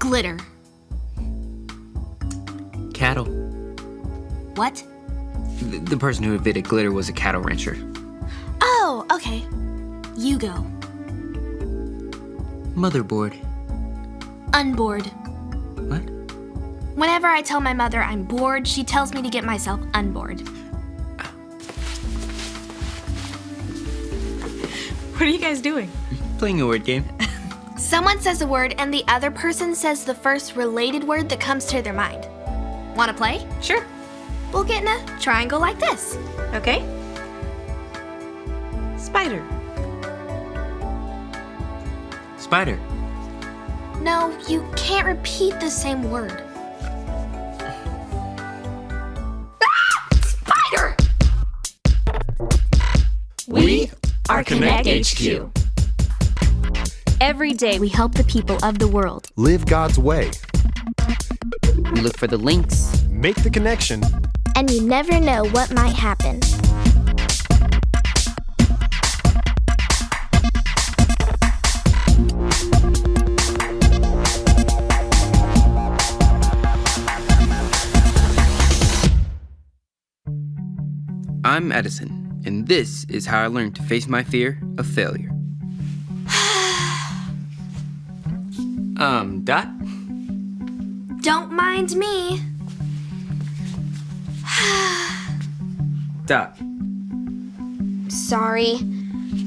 Glitter. Cattle. What? The person who invented glitter was a cattle rancher. Oh, okay. You go. Motherboard. Unboard. What? Whenever I tell my mother I'm bored, she tells me to get myself unboard. What are you guys doing? Playing a word game. Someone says a word and the other person says the first related word that comes to their mind. Want to play? Sure. We'll get in a triangle like this. Okay. Spider. Spider. No, you can't repeat the same word. Spider! We are Connect HQ. Every day we help the people of the world. Live God's way. We look for the links. Make the connection. And you never know what might happen. I'm Edison, and this is how I learned to face my fear of failure. Dot? Don't mind me. Dot. Sorry.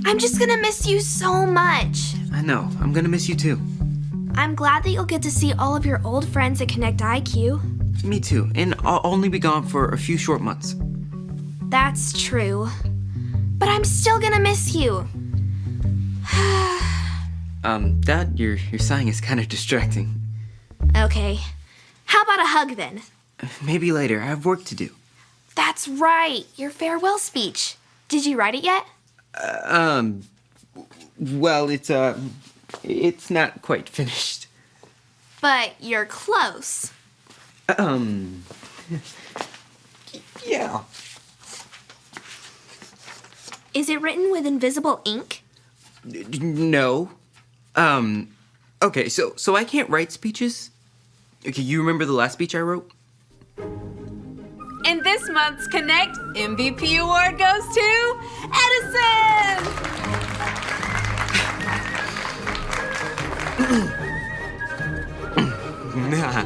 I'm just gonna miss you so much. I know, I'm gonna miss you too. I'm glad that you'll get to see all of your old friends at Connect IQ. Me too, and I'll only be gone for a few short months. That's true. But I'm still gonna miss you. Dot, your sighing is kind of distracting. Okay. How about a hug then? Maybe later, I have work to do. That's right, your farewell speech. Did you write it yet? Well, it's not quite finished. But you're close. Yeah. Is it written with invisible ink? No. Okay, so I can't write speeches? Okay, you remember the last speech I wrote? And this month's Connect MVP award goes to Edison! Nah.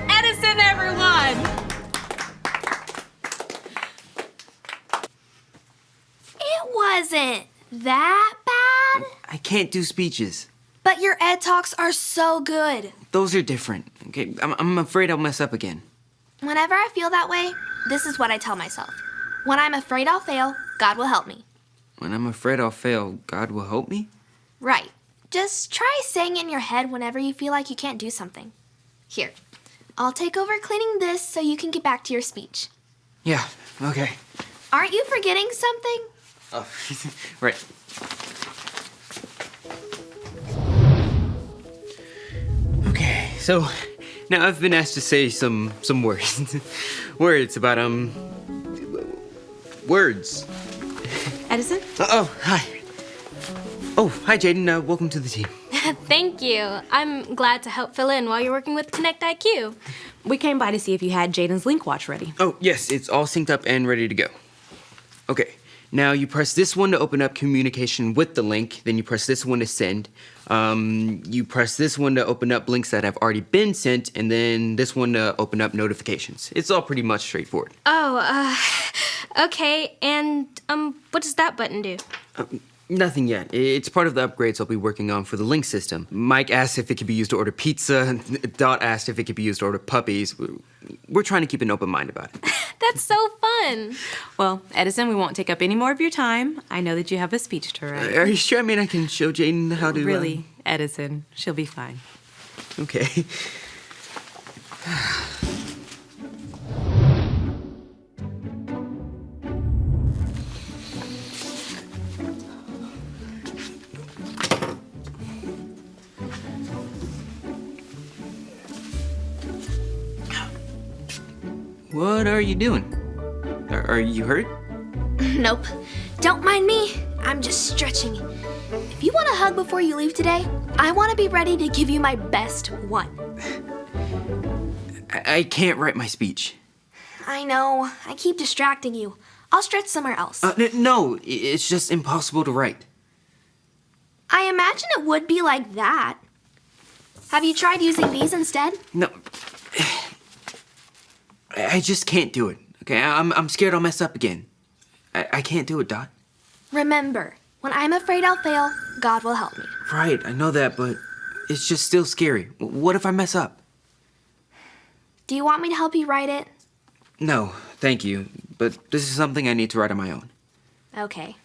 Edison, everyone! It wasn't that bad. I can't do speeches. But your ed talks are so good. Those are different. Okay, I'm afraid I'll mess up again. Whenever I feel that way, this is what I tell myself. When I'm afraid I'll fail, God will help me. When I'm afraid I'll fail, God will help me? Right. Just try saying it in your head whenever you feel like you can't do something. Here, I'll take over cleaning this so you can get back to your speech. Yeah, okay. Aren't you forgetting something? Oh, right. Okay, so now I've been asked to say some words. Words about, words. Edison? Oh, hi. Oh, hi, Jaden. Welcome to the team. Thank you. I'm glad to help fill in while you're working with Connect IQ. We came by to see if you had Jaden's link watch ready. Oh, yes, it's all synced up and ready to go. Okay, now you press this one to open up communication with the link, then you press this one to send. You press this one to open up links that have already been sent, and then this one to open up notifications. It's all pretty much straightforward. Oh, okay. And, what does that button do? Nothing yet. It's part of the upgrades I'll be working on for the link system. Mike asked if it could be used to order pizza. Dot asked if it could be used to order puppies. We're trying to keep an open mind about it. That's so fun. Well, Edison, we won't take up any more of your time. I know that you have a speech to write. Are you sure? I mean, I can show Jaden how to... Really, Edison, she'll be fine. Okay. What are you doing? Are you hurt? Nope. Don't mind me. I'm just stretching. If you want a hug before you leave today, I want to be ready to give you my best one. I can't write my speech. I know. I keep distracting you. I'll stretch somewhere else. No, it's just impossible to write. I imagine it would be like that. Have you tried using these instead? No. I just can't do it. Okay, I'm scared I'll mess up again. I can't do it, Dot. Remember, when I'm afraid I'll fail, God will help me. Right, I know that, but it's just still scary. What if I mess up? Do you want me to help you write it? No, thank you. But this is something I need to write on my own. Okay.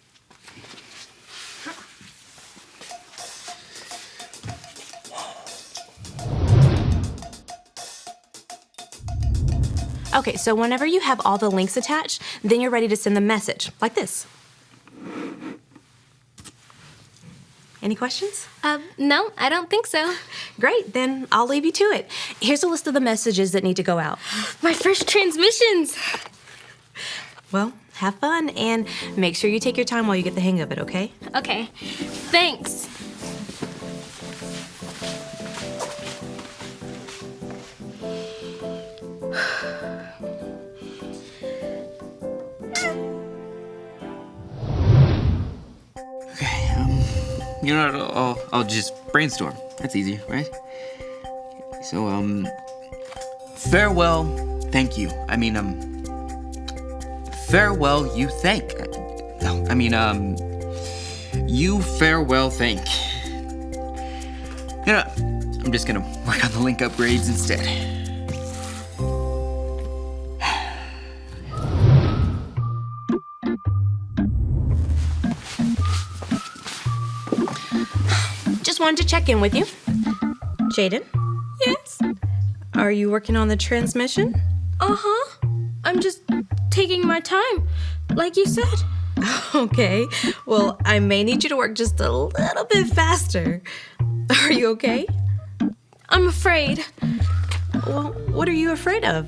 Okay, so whenever you have all the links attached, then you're ready to send the message, like this. Any questions? No, I don't think so. Great, then I'll leave you to it. Here's a list of the messages that need to go out. My first transmissions. Well, have fun, and make sure you take your time while you get the hang of it, okay? Okay, thanks. You know what, I'll just brainstorm. That's easy, right? So, farewell, thank you. Farewell, you thank. No, you farewell, thank. You know, I'm just gonna work on the link upgrades instead. Just wanted to check in with you. Jaden? Yes? Are you working on the transmission? Uh-huh. I'm just taking my time, like you said. Okay. Well, I may need you to work just a little bit faster. Are you okay? I'm afraid. Well, what are you afraid of?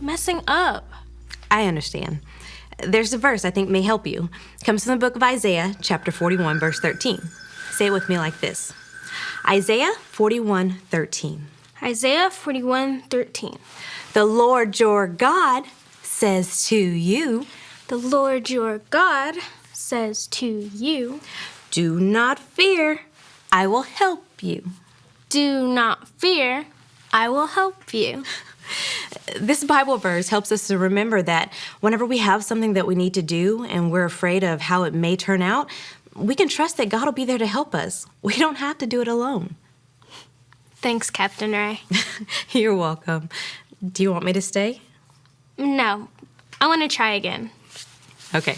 Messing up. I understand. There's a verse I think may help you. It comes from the book of Isaiah, chapter 41, verse 13. Say it with me like this. Isaiah 41:13. Isaiah 41:13. The Lord your God says to you, The Lord your God says to you, do not fear, I will help you. do not fear, I will help you. This Bible verse helps us to remember that whenever we have something that we need to do and we're afraid of how it may turn out, we can trust that God will be there to help us. We don't have to do it alone. Thanks, Captain Ray. You're welcome. Do you want me to stay? No, I want to try again. Okay.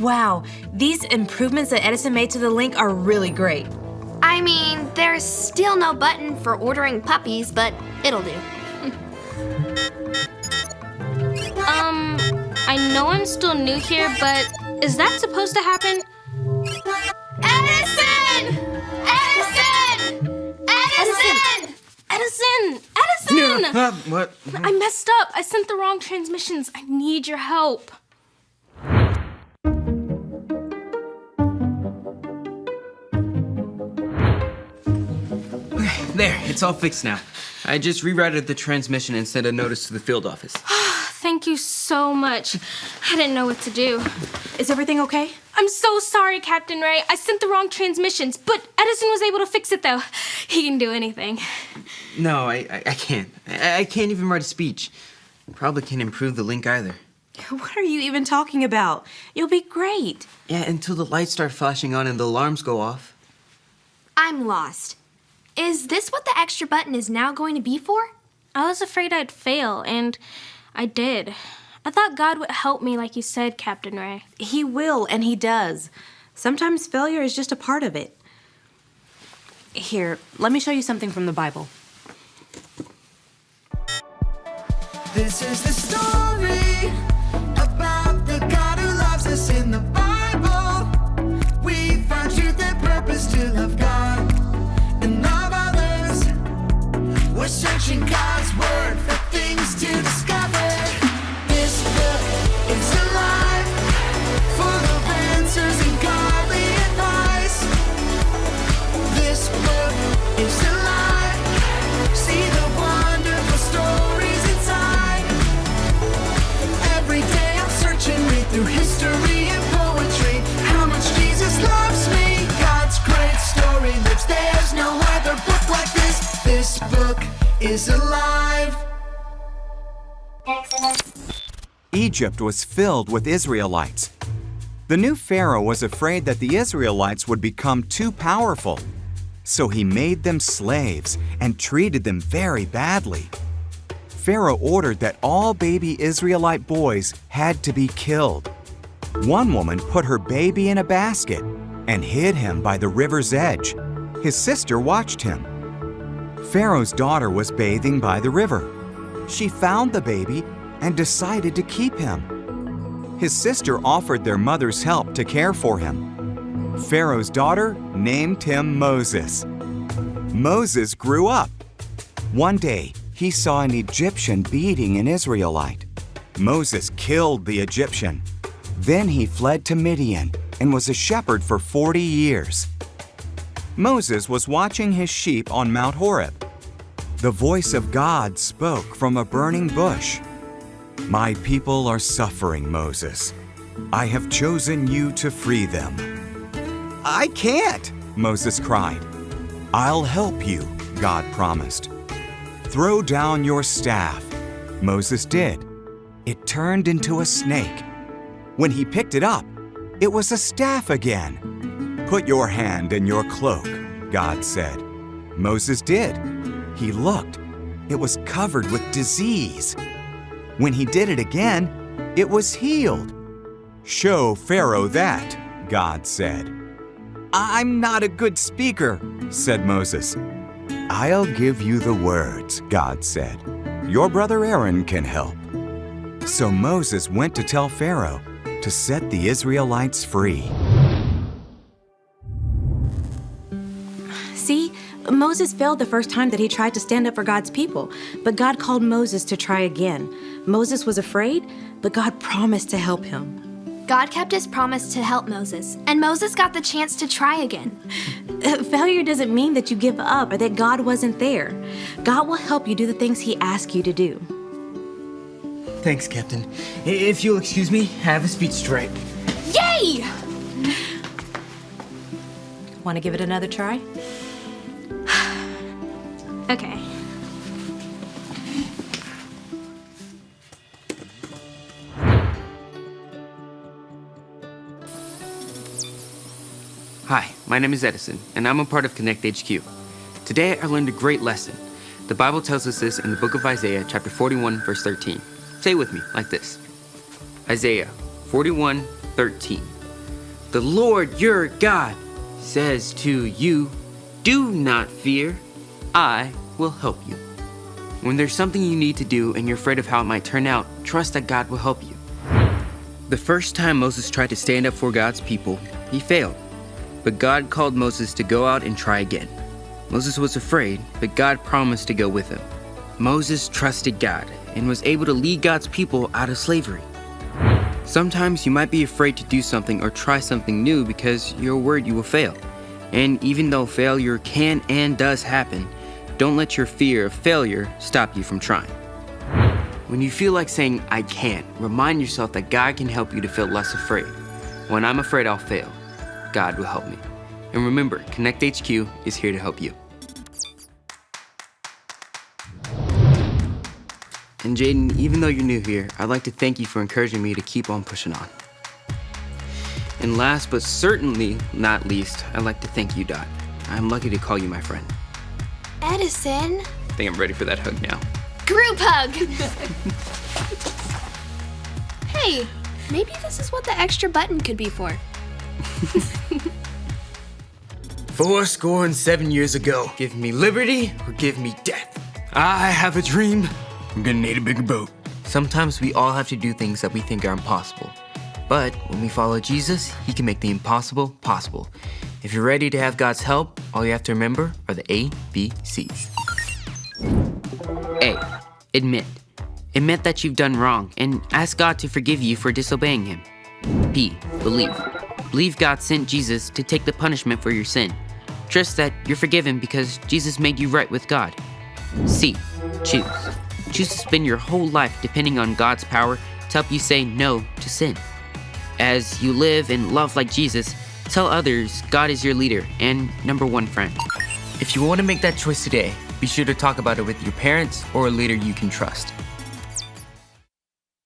Wow, these improvements that Edison made to the link are really great. I mean, there's still no button for ordering puppies, but it'll do. I know I'm still new here, but is that supposed to happen? Edison! Edison! Edison! Edison! What? I messed up. I sent the wrong transmissions. I need your help. There, it's all fixed now. I just rerouted the transmission and sent a notice to the field office. Thank you so much. I didn't know what to do. Is everything okay? I'm so sorry, Captain Ray. I sent the wrong transmissions, but Edison was able to fix it, though. He can do anything. No, I can't. I can't even write a speech. Probably can't improve the link either. What are you even talking about? You'll be great. Yeah, until the lights start flashing on and the alarms go off. I'm lost. Is this what the extra button is now going to be for? I was afraid I'd fail, and I did. I thought God would help me like you said, Captain Ray. He will, and he does. Sometimes failure is just a part of it. Here, let me show you something from the Bible. This is the story about the God who loves us in the Bible. We found truth and purpose to love God and love others. We're searching God's word for things to discover. This book is alive, full of answers and godly advice. This book is alive. See the wonderful stories inside. Every day I'm searching, read through history and poetry. How much Jesus loves me. God's great story lives. There's no other book like this. This book is alive. Egypt was filled with Israelites. The new Pharaoh was afraid that the Israelites would become too powerful, so he made them slaves and treated them very badly. Pharaoh ordered that all baby Israelite boys had to be killed. One woman put her baby in a basket and hid him by the river's edge. His sister watched him. Pharaoh's daughter was bathing by the river. She found the baby and decided to keep him. His sister offered their mother's help to care for him. Pharaoh's daughter named him Moses. Moses grew up. One day, he saw an Egyptian beating an Israelite. Moses killed the Egyptian. Then he fled to Midian and was a shepherd for 40 years. Moses was watching his sheep on Mount Horeb. The voice of God spoke from a burning bush. "My people are suffering, Moses. I have chosen you to free them." "I can't," Moses cried. "I'll help you," God promised. "Throw down your staff." Moses did. It turned into a snake. When he picked it up, it was a staff again. "Put your hand in your cloak," God said. Moses did. He looked. It was covered with disease. When he did it again, it was healed. "Show Pharaoh that," God said. "I'm not a good speaker," said Moses. "I'll give you the words," God said. "Your brother Aaron can help." So Moses went to tell Pharaoh to set the Israelites free. See, Moses failed the first time that he tried to stand up for God's people, but God called Moses to try again. Moses was afraid, but God promised to help him. God kept his promise to help Moses, and Moses got the chance to try again. Failure doesn't mean that you give up or that God wasn't there. God will help you do the things he asks you to do. Thanks, Captain. If you'll excuse me, I have a speech to write. Yay! Want to give it another try? Okay. Hi, my name is Edison, and I'm a part of Connect HQ. Today, I learned a great lesson. The Bible tells us this in the book of Isaiah, chapter 41, verse 13. Say it with me, like this. Isaiah 41:13. "The Lord your God says to you, do not fear, I will help you." When there's something you need to do and you're afraid of how it might turn out, trust that God will help you. The first time Moses tried to stand up for God's people, he failed. But God called Moses to go out and try again. Moses was afraid, but God promised to go with him. Moses trusted God and was able to lead God's people out of slavery. Sometimes you might be afraid to do something or try something new because you're worried you will fail. And even though failure can and does happen, don't let your fear of failure stop you from trying. When you feel like saying, "I can't," remind yourself that God can help you to feel less afraid. When I'm afraid I'll fail, God will help me. And remember, Connect HQ is here to help you. And Jaden, even though you're new here, I'd like to thank you for encouraging me to keep on pushing on. And last but certainly not least, I'd like to thank you, Dot. I'm lucky to call you my friend. Edison. I think I'm ready for that hug now. Group hug! Hey, maybe this is what the extra button could be for. "407 years ago, give me liberty or give me death. I have a dream. I'm gonna need a bigger boat." Sometimes we all have to do things that we think are impossible. But when we follow Jesus, he can make the impossible possible. If you're ready to have God's help, all you have to remember are the ABCs. A. Admit. Admit that you've done wrong and ask God to forgive you for disobeying him. B. Believe. Believe God sent Jesus to take the punishment for your sin. Trust that you're forgiven because Jesus made you right with God. C. Choose. Choose to spend your whole life depending on God's power to help you say no to sin. As you live and love like Jesus, tell others God is your leader and number one friend. If you want to make that choice today, be sure to talk about it with your parents or a leader you can trust.